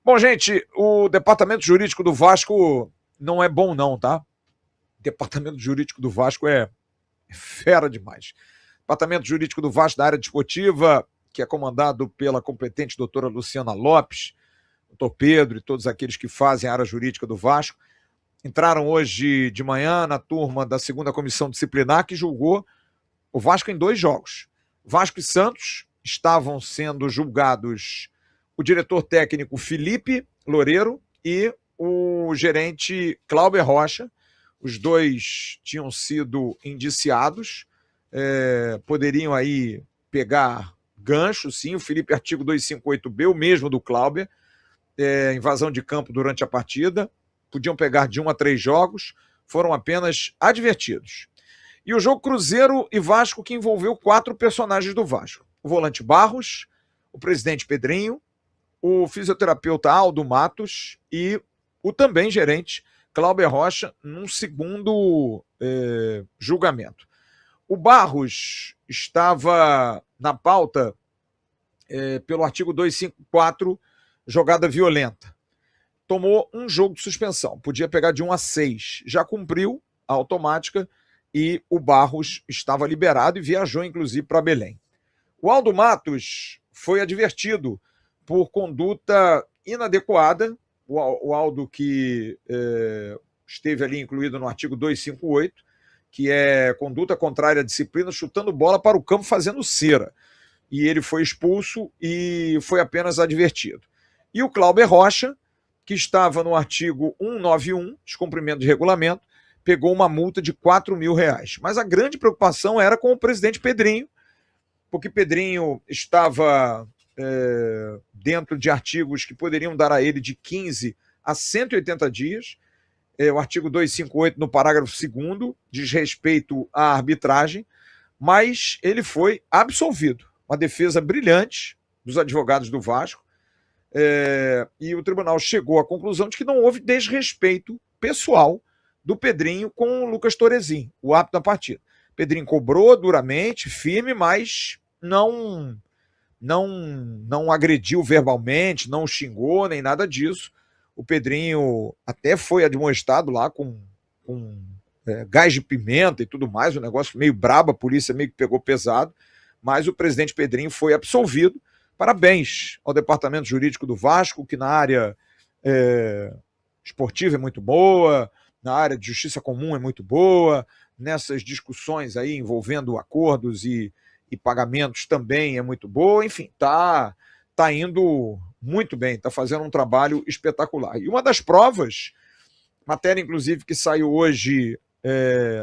Bom, gente, o departamento jurídico do Vasco não é bom não, tá? O departamento jurídico do Vasco é fera demais. Departamento jurídico do Vasco da área desportiva, que é comandado pela competente doutora Luciana Lopes, doutor Pedro e todos aqueles que fazem a área jurídica do Vasco, entraram hoje de manhã na turma da segunda comissão disciplinar que julgou o Vasco em 2 jogos. Vasco e Santos estavam sendo julgados o diretor técnico Felipe Loureiro e o gerente Cláudio Rocha. Os dois tinham sido indiciados, poderiam aí pegar gancho, sim. O Felipe, artigo 258B, o mesmo do Cláudio, invasão de campo durante a partida. Podiam pegar de 1 a 3 jogos, foram apenas advertidos. E o jogo Cruzeiro e Vasco, que envolveu 4 personagens do Vasco: o volante Barros, o presidente Pedrinho, o fisioterapeuta Aldo Matos e o também gerente Cláudio Rocha, num segundo julgamento. O Barros estava na pauta pelo artigo 254, jogada violenta. Tomou um jogo de suspensão, podia pegar de 1 a 6, já cumpriu a automática e o Barros estava liberado e viajou inclusive para Belém. O Aldo Matos foi advertido por conduta inadequada, o Aldo que esteve ali incluído no artigo 258, que é conduta contrária à disciplina, chutando bola para o campo fazendo cera. E ele foi expulso e foi apenas advertido. E o Cláudio Rocha, que estava no artigo 191, descumprimento de regulamento, pegou uma multa de R$4.000. Mas a grande preocupação era com o presidente Pedrinho, porque Pedrinho estava dentro de artigos que poderiam dar a ele de 15 a 180 dias. O artigo 258, no parágrafo 2º, diz respeito à arbitragem, mas ele foi absolvido. Uma defesa brilhante dos advogados do Vasco, e o tribunal chegou à conclusão de que não houve desrespeito pessoal do Pedrinho com o Lucas Torezin, o árbitro da partida. Pedrinho cobrou duramente, firme, mas não agrediu verbalmente, não xingou, nem nada disso. O Pedrinho até foi admoestado lá com gás de pimenta e tudo mais, um negócio meio brabo, a polícia meio que pegou pesado, mas o presidente Pedrinho foi absolvido. Parabéns ao departamento jurídico do Vasco, que na área esportiva é muito boa, na área de justiça comum é muito boa, nessas discussões aí envolvendo acordos e pagamentos também é muito boa. Enfim, tá indo muito bem, está fazendo um trabalho espetacular. E uma das provas, matéria inclusive que saiu hoje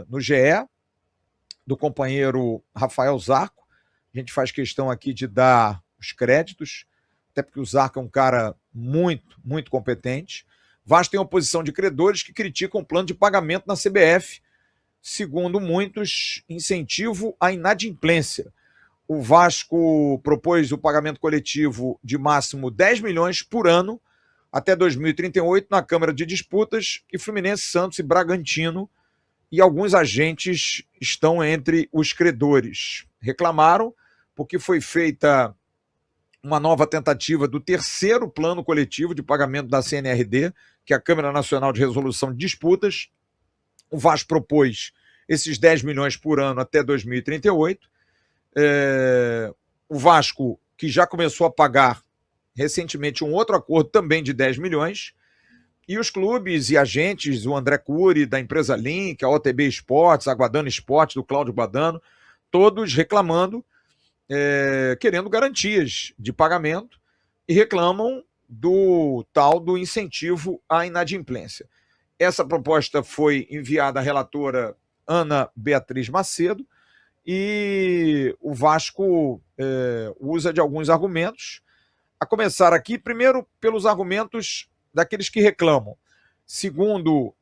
no GE, do companheiro Rafael Zarco, a gente faz questão aqui de dar os créditos, até porque o Zarco é um cara muito, muito competente. Vasco tem oposição de credores que criticam o plano de pagamento na CBF, segundo muitos, incentivo à inadimplência. O Vasco propôs o pagamento coletivo de máximo 10 milhões por ano até 2038 na Câmara de Disputas, e Fluminense, Santos e Bragantino e alguns agentes estão entre os credores. Reclamaram porque foi feita uma nova tentativa do 3º plano coletivo de pagamento da CNRD, que é a Câmara Nacional de Resolução de Disputas. O Vasco propôs esses 10 milhões por ano até 2038. O Vasco, que já começou a pagar recentemente um outro acordo também de 10 milhões, e os clubes e agentes, o André Cury, da empresa Link, a OTB Esportes, a Guadano Esportes, do Cláudio Guadano, todos reclamando, querendo garantias de pagamento, e reclamam do tal do incentivo à inadimplência. Essa proposta foi enviada à relatora Ana Beatriz Macedo, e o Vasco usa de alguns argumentos, a começar aqui, primeiro, pelos argumentos daqueles que reclamam. Segundo,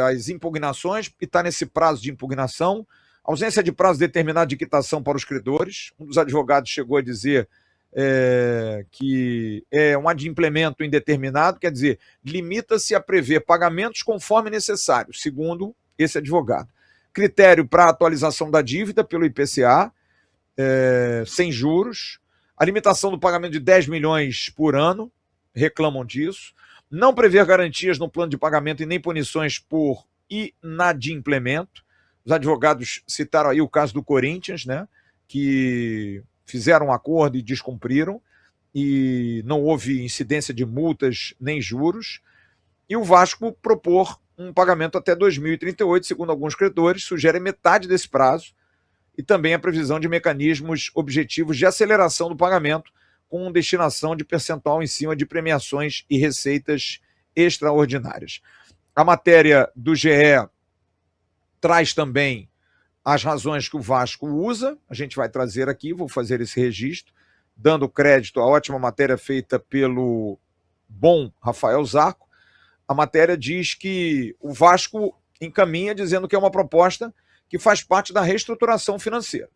as impugnações, e está nesse prazo de impugnação, ausência de prazo determinado de quitação para os credores. Um dos advogados chegou a dizer que é um adimplemento indeterminado, quer dizer, limita-se a prever pagamentos conforme necessário, segundo esse advogado. Critério para atualização da dívida pelo IPCA, sem juros. A limitação do pagamento de 10 milhões por ano, reclamam disso. Não prever garantias no plano de pagamento e nem punições por inadimplemento. Os advogados citaram aí o caso do Corinthians, né, que fizeram um acordo e descumpriram, e não houve incidência de multas nem juros. E o Vasco propor um pagamento até 2038, segundo alguns credores, sugere metade desse prazo, e também a previsão de mecanismos objetivos de aceleração do pagamento, com destinação de percentual em cima de premiações e receitas extraordinárias. A matéria do GE traz também as razões que o Vasco usa, a gente vai trazer aqui, vou fazer esse registro, dando crédito à ótima matéria feita pelo bom Rafael Zarco. A matéria diz que o Vasco encaminha dizendo que é uma proposta que faz parte da reestruturação financeira.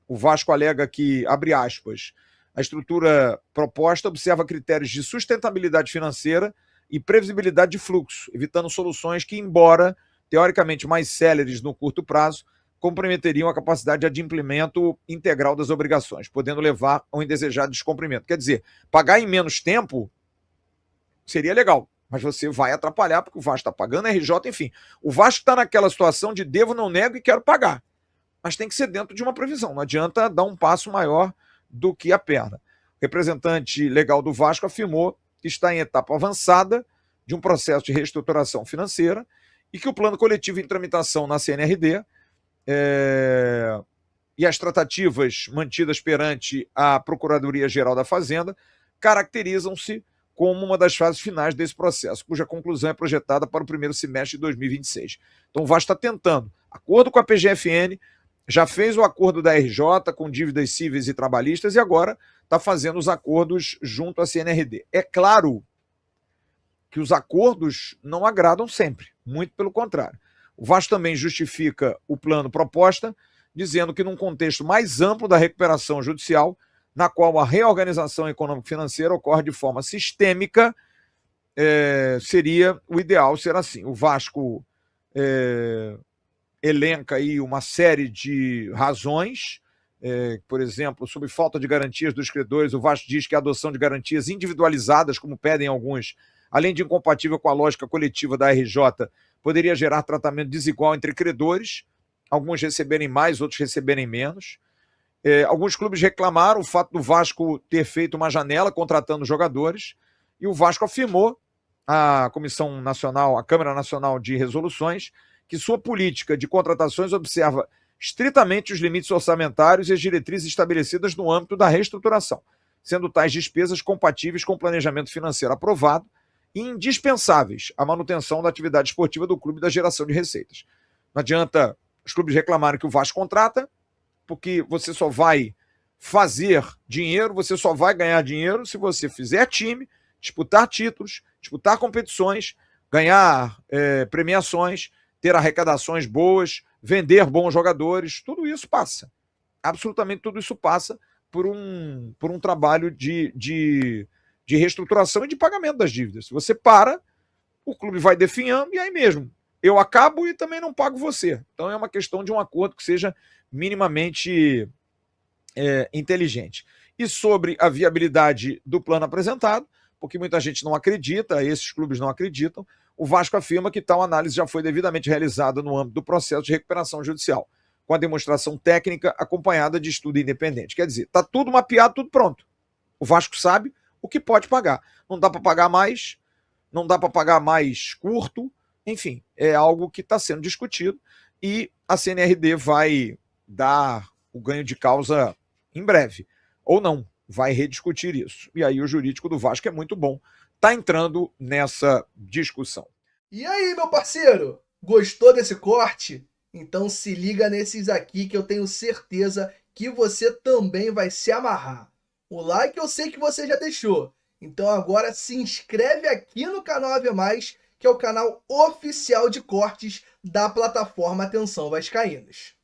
O Vasco alega que, abre aspas, a estrutura proposta observa critérios de sustentabilidade financeira e previsibilidade de fluxo, evitando soluções que, embora teoricamente mais céleres no curto prazo, comprometeriam a capacidade de adimplemento integral das obrigações, podendo levar a um indesejado descumprimento. Quer dizer, pagar em menos tempo seria legal, mas você vai atrapalhar, porque o Vasco está pagando, a RJ, enfim. O Vasco está naquela situação de devo, não nego e quero pagar. Mas tem que ser dentro de uma previsão, não adianta dar um passo maior do que a perna. O representante legal do Vasco afirmou que está em etapa avançada de um processo de reestruturação financeira e que o plano coletivo em tramitação na CNRD e as tratativas mantidas perante a Procuradoria-Geral da Fazenda caracterizam-se como uma das fases finais desse processo, cuja conclusão é projetada para o primeiro semestre de 2026. Então o Vasco está tentando, acordo com a PGFN, já fez o acordo da RJ com dívidas cíveis e trabalhistas e agora está fazendo os acordos junto à CNRD. É claro que os acordos não agradam sempre, muito pelo contrário. O Vasco também justifica o plano proposta, dizendo que num contexto mais amplo da recuperação judicial, na qual a reorganização econômico-financeira ocorre de forma sistêmica, seria o ideal ser assim. O Vasco elenca aí uma série de razões, por exemplo, sobre falta de garantias dos credores. O Vasco diz que a adoção de garantias individualizadas, como pedem alguns, além de incompatível com a lógica coletiva da RJ, poderia gerar tratamento desigual entre credores, alguns receberem mais, outros receberem menos. Alguns clubes reclamaram o fato do Vasco ter feito uma janela contratando jogadores, e o Vasco afirmou à Comissão Nacional, à Câmara Nacional de Resoluções, que sua política de contratações observa estritamente os limites orçamentários e as diretrizes estabelecidas no âmbito da reestruturação, sendo tais despesas compatíveis com o planejamento financeiro aprovado e indispensáveis à manutenção da atividade esportiva do clube e da geração de receitas. Não adianta os clubes reclamarem que o Vasco contrata, porque você só vai fazer dinheiro, você só vai ganhar dinheiro se você fizer time, disputar títulos, disputar competições, ganhar premiações, ter arrecadações boas, vender bons jogadores. Tudo isso passa. Absolutamente tudo isso passa por um trabalho de reestruturação e de pagamento das dívidas. Se você para, o clube vai definhando e aí mesmo. Eu acabo e também não pago você. Então é uma questão de um acordo que seja minimamente inteligente. E sobre a viabilidade do plano apresentado, porque muita gente não acredita, esses clubes não acreditam, o Vasco afirma que tal análise já foi devidamente realizada no âmbito do processo de recuperação judicial, com a demonstração técnica acompanhada de estudo independente. Quer dizer, está tudo mapeado, tudo pronto. O Vasco sabe o que pode pagar. Não dá para pagar mais, não dá para pagar mais curto, enfim, é algo que está sendo discutido e a CNRD vai dar o ganho de causa em breve, ou não, vai rediscutir isso. E aí o jurídico do Vasco é muito bom, está entrando nessa discussão. E aí, meu parceiro, gostou desse corte? Então se liga nesses aqui que eu tenho certeza que você também vai se amarrar. O like eu sei que você já deixou, então agora se inscreve aqui no canal AV+, que é o canal oficial de cortes da plataforma Atenção Vascaínos.